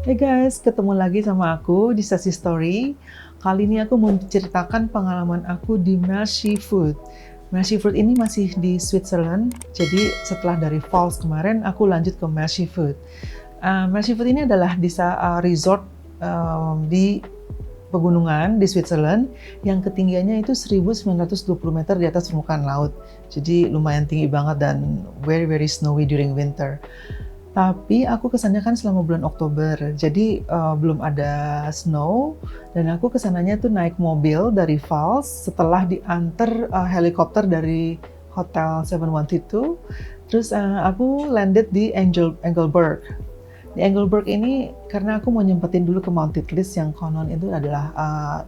Hey guys, ketemu lagi sama aku di Sesi Story. Kali ini aku mau menceritakan pengalaman aku di Melchi Food. Melchi Food ini masih di Switzerland, jadi setelah dari Falls kemarin, aku lanjut ke Melchi Food. Melchi Food ini adalah resort di pegunungan di Switzerland yang ketinggiannya itu 1920 meter di atas permukaan laut. Jadi lumayan tinggi banget dan very very snowy during winter. Tapi aku kesannya kan selama bulan Oktober, jadi belum ada snow dan aku kesananya tuh naik mobil dari Falls setelah diantar helikopter dari Hotel 712. Terus aku landed di Engelberg. Di Engelberg ini karena aku mau nyempetin dulu ke Mount Titlis yang konon itu adalah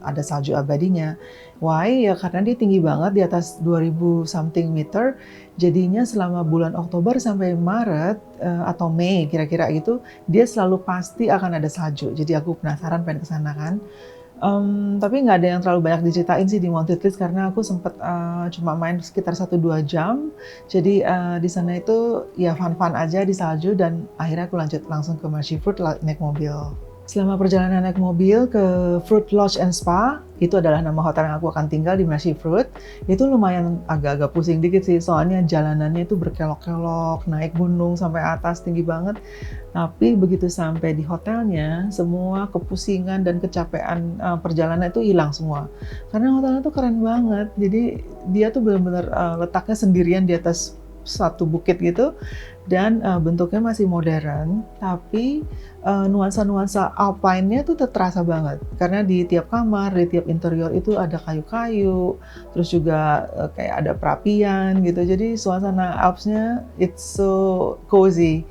ada salju abadinya. Why? Ya karena dia tinggi banget di atas 2000 something meter. Jadinya selama bulan Oktober sampai Maret atau Mei kira-kira itu dia selalu pasti akan ada salju. Jadi aku penasaran pengen kesana kan. Tapi nggak ada yang terlalu banyak diceritain sih di Mount Titlis karena aku sempet cuma main sekitar 1-2 jam. Jadi di sana itu ya fun-fun aja di salju dan akhirnya aku lanjut langsung ke Melchi Fruit naik mobil. Selama perjalanan naik mobil ke Fruit Lodge and Spa, itu adalah nama hotel yang aku akan tinggal di Melchi Fruit, itu lumayan agak-agak pusing dikit sih, soalnya jalanannya itu berkelok-kelok, naik gunung sampai atas tinggi banget. Tapi begitu sampai di hotelnya, semua kepusingan dan kecapean perjalanan itu hilang semua. Karena hotelnya tuh keren banget, jadi dia tuh benar-benar letaknya sendirian di atas satu bukit gitu dan bentuknya masih modern tapi nuansa-nuansa alpine-nya tuh terasa banget karena di tiap kamar, di tiap interior itu ada kayu-kayu, terus juga kayak ada perapian gitu. Jadi suasana Alps-nya it's so cozy.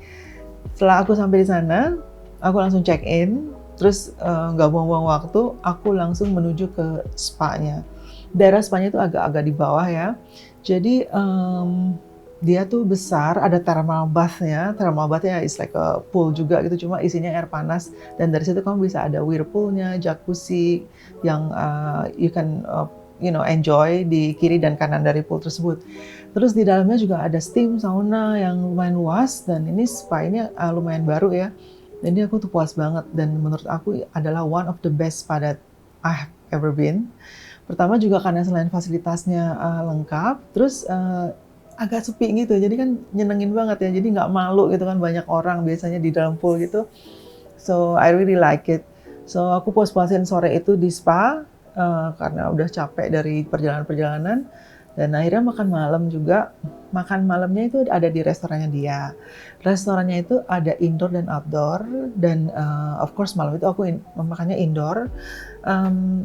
Setelah aku sampai di sana, aku langsung check in, terus nggak buang-buang waktu, aku langsung menuju ke spa-nya. Daerah spa-nya itu agak-agak di bawah ya. Jadi dia tuh besar, ada thermal bath-nya. Thermal bath-nya is like a pool juga gitu, cuma isinya air panas. Dan dari situ kamu bisa ada whirlpool-nya, jacuzzi yang you can enjoy di kiri dan kanan dari pool tersebut. Terus di dalamnya juga ada steam sauna yang lumayan luas dan ini spa ini lumayan baru ya. Jadi aku tuh puas banget dan menurut aku adalah one of the best spa that I have ever been. Pertama juga karena selain fasilitasnya lengkap, terus agak sepi gitu, jadi kan nyenengin banget ya, jadi nggak malu gitu kan banyak orang biasanya di dalam pool gitu. So I really like it. So aku puas-puasin sore itu di spa karena udah capek dari perjalanan-perjalanan dan akhirnya makan malam juga. Makan malamnya itu ada di restorannya dia. Restorannya itu ada indoor dan outdoor dan of course malam itu aku makannya indoor.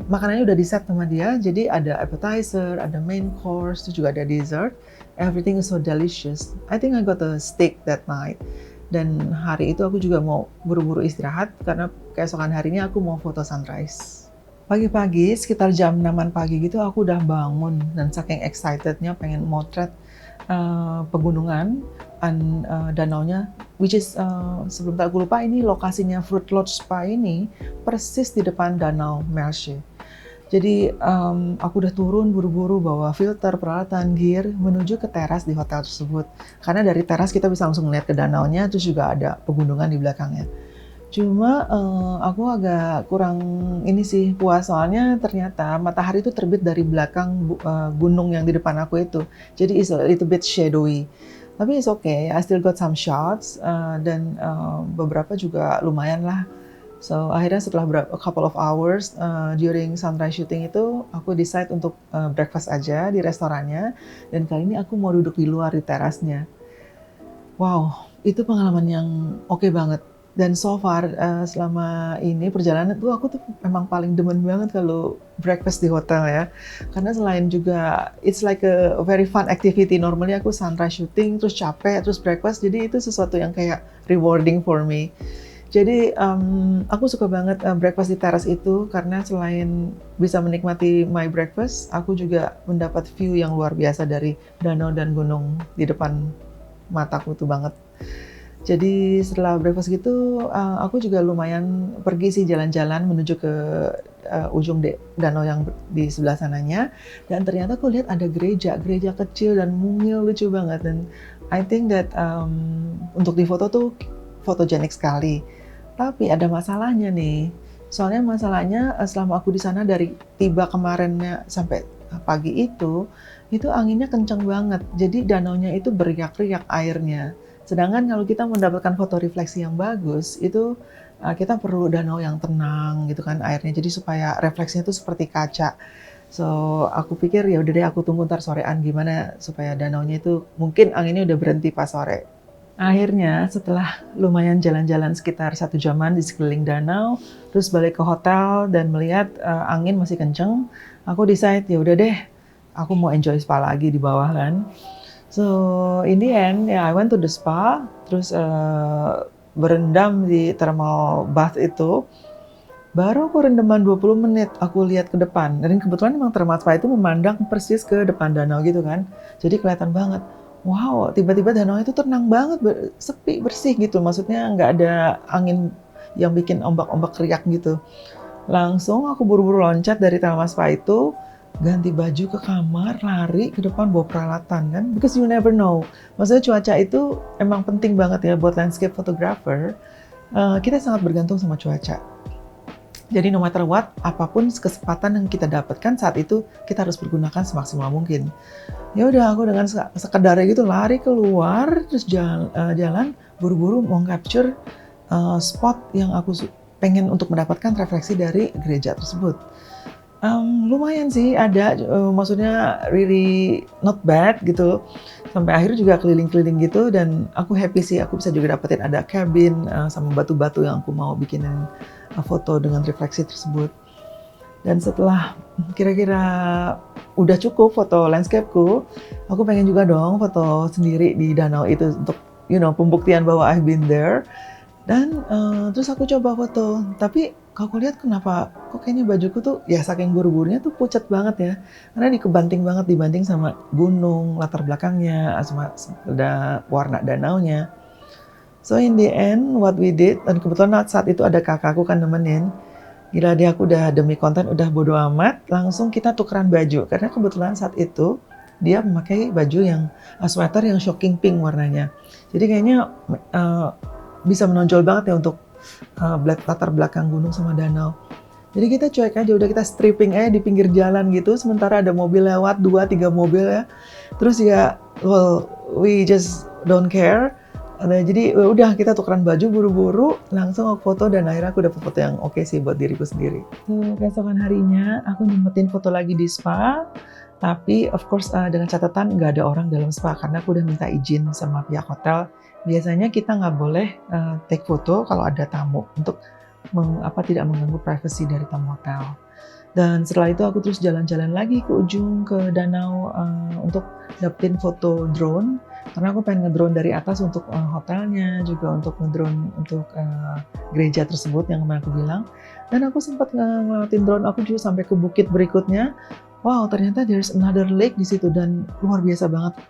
Makanannya udah di set sama dia, jadi ada appetizer, ada main course, terus juga ada dessert. Everything is so delicious. I think I got a steak that night. Dan hari itu aku juga mau buru-buru istirahat karena keesokan harinya aku mau foto sunrise. Pagi-pagi sekitar jam 6 pagi gitu aku udah bangun dan saking excitednya pengen motret pegunungan danaunya, which is sebelum aku lupa ini lokasinya Fruit Lodge Spa ini persis di depan danau Melchi. Jadi aku udah turun buru-buru bawa filter, peralatan, gear menuju ke teras di hotel tersebut. Karena dari teras kita bisa langsung lihat ke danaunya, terus juga ada pegunungan di belakangnya. Cuma aku agak kurang ini sih puas soalnya ternyata matahari itu terbit dari belakang gunung yang di depan aku itu. Jadi it's a little bit shadowy. Tapi it's okay, I still got some shots dan beberapa juga lumayan lah. So akhirnya setelah a couple of hours during sunrise shooting itu aku decide untuk breakfast aja di restorannya dan kali ini aku mau duduk di luar di terasnya. Wow, itu pengalaman yang oke banget. Dan so far selama ini perjalanan tuh aku tuh memang paling demen banget kalau breakfast di hotel ya. Karena selain juga it's like a very fun activity. Normally aku sunrise shooting terus capek terus breakfast, jadi itu sesuatu yang kayak rewarding for me. Jadi aku suka banget breakfast di teras itu karena selain bisa menikmati my breakfast, aku juga mendapat view yang luar biasa dari danau dan gunung di depan mataku tuh banget. Jadi setelah breakfast gitu, aku juga lumayan pergi sih jalan-jalan menuju ke ujung danau yang di sebelah sananya. Dan ternyata aku lihat ada gereja kecil dan mungil lucu banget. Dan I think that untuk di foto tuh fotogenik sekali. Tapi ada masalahnya nih. Soalnya masalahnya selama aku di sana dari tiba kemarinnya sampai pagi itu anginnya kencang banget. Jadi danaunya itu beriak-riak airnya. Sedangkan kalau kita mendapatkan foto refleksi yang bagus, itu kita perlu danau yang tenang gitu kan airnya. Jadi supaya refleksinya itu seperti kaca. So aku pikir ya udah deh aku tunggu ntar sorean gimana supaya danaunya itu mungkin anginnya udah berhenti pas sore. Akhirnya setelah lumayan jalan-jalan sekitar 1 jaman di sekeliling danau, terus balik ke hotel dan melihat angin masih kenceng, aku decide ya udah deh, aku mau enjoy spa lagi di bawah kan. So in the end, ya I went to the spa, terus berendam di thermal bath itu. Baru aku rendaman 20 menit, aku lihat ke depan. Dan kebetulan memang thermal spa itu memandang persis ke depan danau gitu kan. Jadi kelihatan banget. Wow, tiba-tiba danau itu tenang banget, sepi, bersih gitu. Maksudnya nggak ada angin yang bikin ombak-ombak riak gitu. Langsung aku buru-buru loncat dari thermal spa itu, ganti baju ke kamar, lari ke depan bawa peralatan kan. Because you never know. Maksudnya cuaca itu emang penting banget ya buat landscape photographer. Kita sangat bergantung sama cuaca. Jadi no matter what, apapun kesempatan yang kita dapatkan saat itu, kita harus pergunakan semaksimal mungkin. Ya udah aku dengan sekedarnya gitu lari keluar, terus jalan buru-buru mau capture spot yang aku pengen untuk mendapatkan refleksi dari gereja tersebut. Lumayan sih ada, maksudnya really not bad gitu. Sampai akhirnya juga keliling-keliling gitu dan aku happy sih, aku bisa juga dapetin ada cabin sama batu-batu yang aku mau bikinin foto dengan refleksi tersebut. Dan setelah kira-kira udah cukup foto landscape-ku, aku pengen juga dong foto sendiri di danau itu untuk pembuktian bahwa I've been there. Dan terus aku coba foto, tapi kalau aku lihat kenapa kok kayaknya bajuku tuh ya saking buru-burunya tuh pucat banget ya. Karena dikebanting banget dibanding sama gunung, latar belakangnya, sama warna danaunya. So in the end, what we did, dan kebetulan saat itu ada kakakku kan nemenin. Gila dia aku udah demi konten udah bodo amat, langsung kita tukeran baju. Karena kebetulan saat itu dia memakai baju yang sweater yang shocking pink warnanya. Jadi kayaknya bisa menonjol banget ya untuk latar belakang gunung sama danau. Jadi kita cuek aja, udah kita stripping aja di pinggir jalan gitu, sementara ada mobil lewat, 2-3 mobil ya. Terus ya, well, we just don't care. Jadi udah kita tukeran baju buru-buru, langsung aku foto dan akhirnya aku dapet foto yang oke sih buat diriku sendiri. Keesokan harinya aku nyempetin foto lagi di spa, tapi of course dengan catatan nggak ada orang dalam spa karena aku udah minta izin sama pihak hotel. Biasanya kita nggak boleh take foto kalau ada tamu untuk tidak mengganggu privasi dari tamu hotel. Dan setelah itu aku terus jalan-jalan lagi ke ujung ke danau untuk dapetin foto drone karena aku pengen ngedrone dari atas untuk hotelnya juga untuk ngedrone untuk gereja tersebut yang kemarin aku bilang. Dan aku sempat ngelewatin drone aku juga sampai ke bukit berikutnya. Wow, ternyata there's another lake di situ dan luar biasa banget.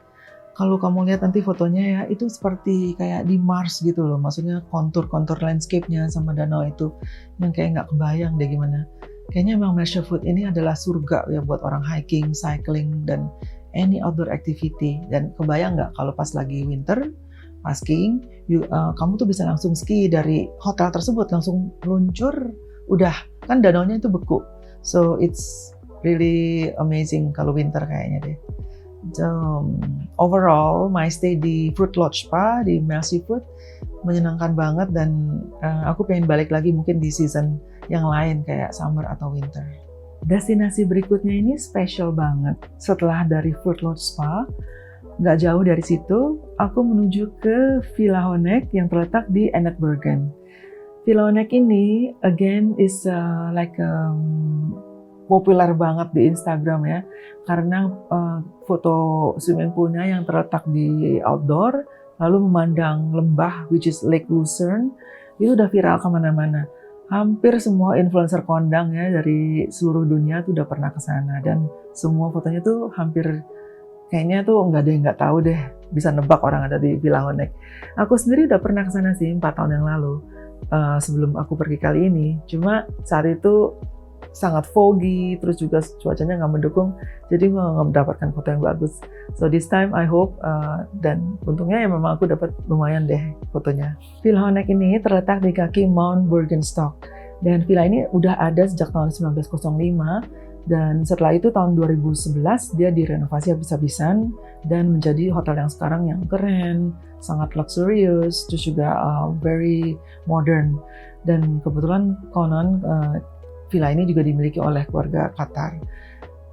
Kalau kamu lihat nanti fotonya ya, itu seperti kayak di Mars gitu loh. Maksudnya kontur-kontur landscape-nya sama danau itu yang kayak nggak kebayang deh gimana. Kayaknya memang Mercyfoot ini adalah surga ya buat orang hiking, cycling, dan any outdoor activity. Dan kebayang nggak kalau pas lagi winter, pas skiing, kamu tuh bisa langsung ski dari hotel tersebut, langsung meluncur, udah, kan danaunya itu beku. So it's really amazing kalau winter kayaknya deh. Overall, my stay di Fruit Lodge Spa di Mercyfoot menyenangkan banget dan aku pengen balik lagi mungkin di season yang lain kayak summer atau winter. Destinasi berikutnya ini special banget. Setelah dari Fruit Lodge Spa, nggak jauh dari situ, aku menuju ke Villa Honek yang terletak di Enetbergen. Villa Honek ini, again, is populer banget di Instagram ya, karena foto swimming poolnya yang terletak di outdoor, lalu memandang lembah, which is Lake Lucerne, itu udah viral kemana-mana. Hampir semua influencer kondang ya dari seluruh dunia tuh udah pernah ke sana dan semua fotonya tuh hampir kayaknya tuh nggak ada yang nggak tahu deh, bisa nebak orang ada di Villa Honek. Aku sendiri udah pernah ke sana sih 4 tahun yang lalu sebelum aku pergi kali ini. Cuma saat itu sangat foggy, terus juga cuacanya nggak mendukung, jadi gue nggak mendapatkan foto yang bagus. So this time I hope, dan untungnya ya memang aku dapat lumayan deh fotonya. Villa Honeck ini terletak di kaki Mount Bürgenstock, dan villa ini udah ada sejak tahun 1905, dan setelah itu tahun 2011 dia direnovasi habis-habisan dan menjadi hotel yang sekarang yang keren, sangat luxurious, terus juga very modern. Dan kebetulan konon villa ini juga dimiliki oleh keluarga Qatar.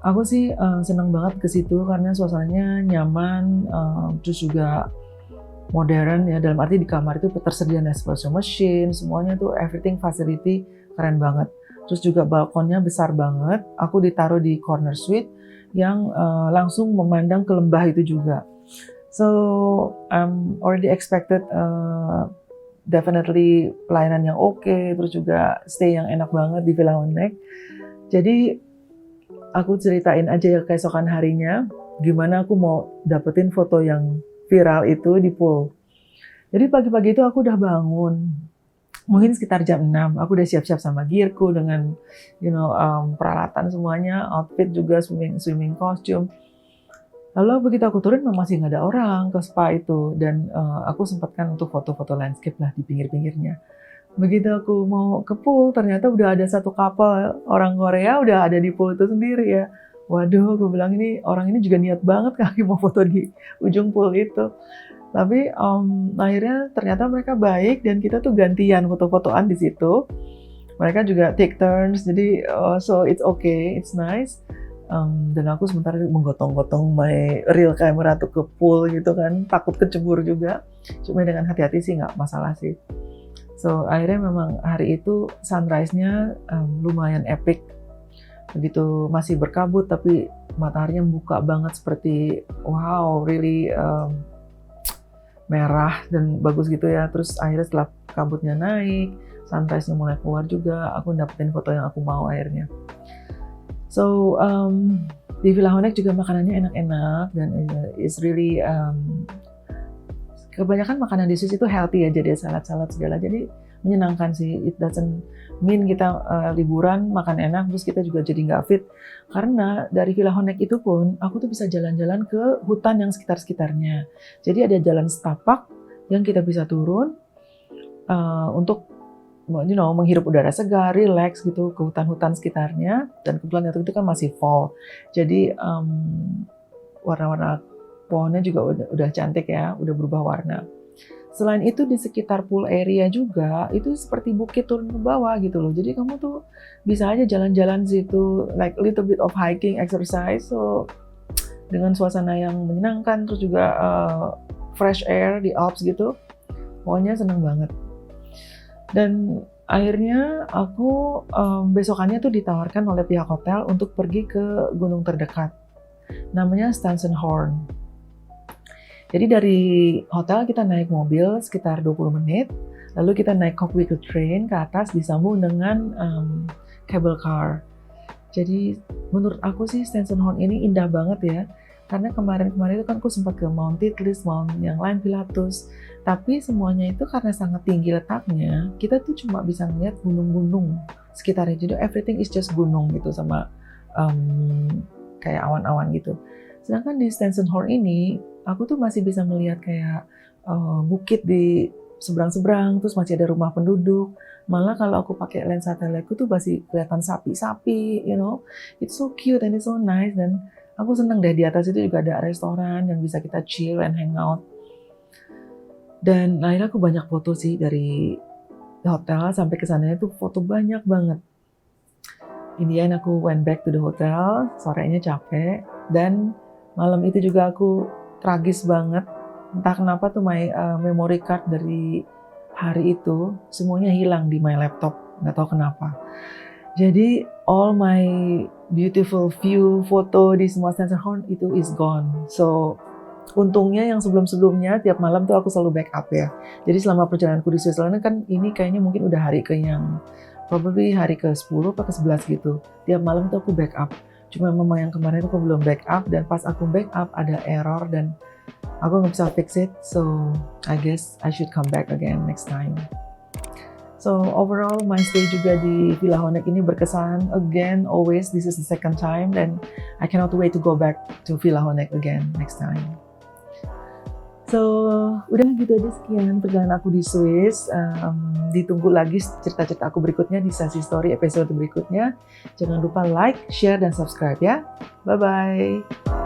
Aku sih senang banget ke situ karena suasananya nyaman, terus juga modern ya, dalam arti di kamar itu tersedia espresso machine, semuanya tuh everything facility keren banget. Terus juga balkonnya besar banget, aku ditaruh di corner suite yang langsung memandang ke lembah itu juga. So I'm already expected definitely pelayanan yang oke, terus juga stay yang enak banget di Villa Honeck. Jadi aku ceritain aja ya keesokan harinya, gimana aku mau dapetin foto yang viral itu di pool. Jadi pagi-pagi itu aku udah bangun, mungkin sekitar jam 6, aku udah siap-siap sama gearku dengan peralatan semuanya, outfit juga, swimming costume. Lalu begitu aku turun memang masih nggak ada orang ke spa itu, dan aku sempatkan untuk foto-foto landscape lah di pinggir-pinggirnya. Begitu aku mau ke pool, ternyata udah ada satu couple orang Korea udah ada di pool itu sendiri ya. Waduh, aku bilang ini orang ini juga niat banget kali mau foto di ujung pool itu. Tapi akhirnya ternyata mereka baik dan kita tuh gantian foto-fotoan di situ. Mereka juga take turns, jadi so it's okay, it's nice. Dan aku sementara menggotong-gotong my real camera tuh ke pool gitu kan, takut kecebur juga. Cuma dengan hati-hati sih nggak masalah sih. So akhirnya memang hari itu sunrise-nya lumayan epic. Begitu masih berkabut tapi mataharinya buka banget seperti wow, really merah dan bagus gitu ya. Terus akhirnya setelah kabutnya naik, sunrise-nya mulai keluar juga, aku dapetin foto yang aku mau akhirnya. So di Villa Honeck juga makanannya enak-enak dan it's really kebanyakan makanan di Swiss itu healthy ya, jadi salad-salad segala, jadi menyenangkan sih. It doesn't mean kita liburan makan enak terus kita juga jadi nggak fit, karena dari Villa Honeck itu pun aku tuh bisa jalan-jalan ke hutan yang sekitar-sekitarnya. Jadi ada jalan setapak yang kita bisa turun untuk menghirup udara segar, relax gitu ke hutan-hutan sekitarnya. Dan kebetulan itu kan masih fall, jadi warna-warna pohonnya juga udah cantik ya, udah berubah warna. Selain itu di sekitar pool area juga itu seperti bukit turun ke bawah gitu loh. Jadi kamu tuh bisa aja jalan-jalan situ, like little bit of hiking exercise. So dengan suasana yang menyenangkan, terus juga fresh air di Alps gitu, pokoknya seneng banget. Dan akhirnya aku besokannya tuh ditawarkan oleh pihak hotel untuk pergi ke gunung terdekat, namanya Stansenhorn. Jadi dari hotel kita naik mobil sekitar 20 menit, lalu kita naik Cockwickle Train ke atas disambung dengan cable car. Jadi menurut aku sih Stansenhorn ini indah banget ya, karena kemarin-kemarin itu kan aku sempat ke Mount Titlis, Mount yang lain Pilatus, tapi semuanya itu karena sangat tinggi letaknya, kita tuh cuma bisa ngeliat gunung-gunung sekitarnya. Jadi everything is just gunung gitu sama kayak awan-awan gitu. Sedangkan di Stansenhorn ini, aku tuh masih bisa melihat kayak bukit di seberang-seberang, terus masih ada rumah penduduk. Malah kalau aku pakai lensa teleku tuh masih kelihatan sapi-sapi, it's so cute and it's so nice. Dan aku seneng deh, di atas itu juga ada restoran yang bisa kita chill and hang out. Dan akhirnya aku banyak foto sih dari hotel sampai ke sana itu foto banyak banget. In the end aku went back to the hotel, sorenya capek, dan malam itu juga aku tragis banget. Entah kenapa tuh my memory card dari hari itu semuanya hilang di my laptop, nggak tahu kenapa. Jadi all my beautiful view foto di semua Stansenhorn itu is gone. So untungnya yang sebelum-sebelumnya tiap malam tuh aku selalu backup ya. Jadi selama perjalananku di Switzerland kan ini kayaknya mungkin udah hari ke yang probably hari ke-10 atau ke-11 gitu. Tiap malam tuh aku backup. Cuma memang yang kemarin aku belum backup, dan pas aku backup ada error dan aku nggak bisa fix it. So I guess I should come back again next time. So overall my stay juga di Villa Honek ini berkesan. Again, always this is the second time dan I cannot wait to go back to Villa Honek again next time. So udah gitu aja, sekian perjalanan aku di Swiss. Ditunggu lagi cerita-cerita aku berikutnya di Sassy Story episode berikutnya. Jangan lupa like, share, dan subscribe ya. Bye-bye.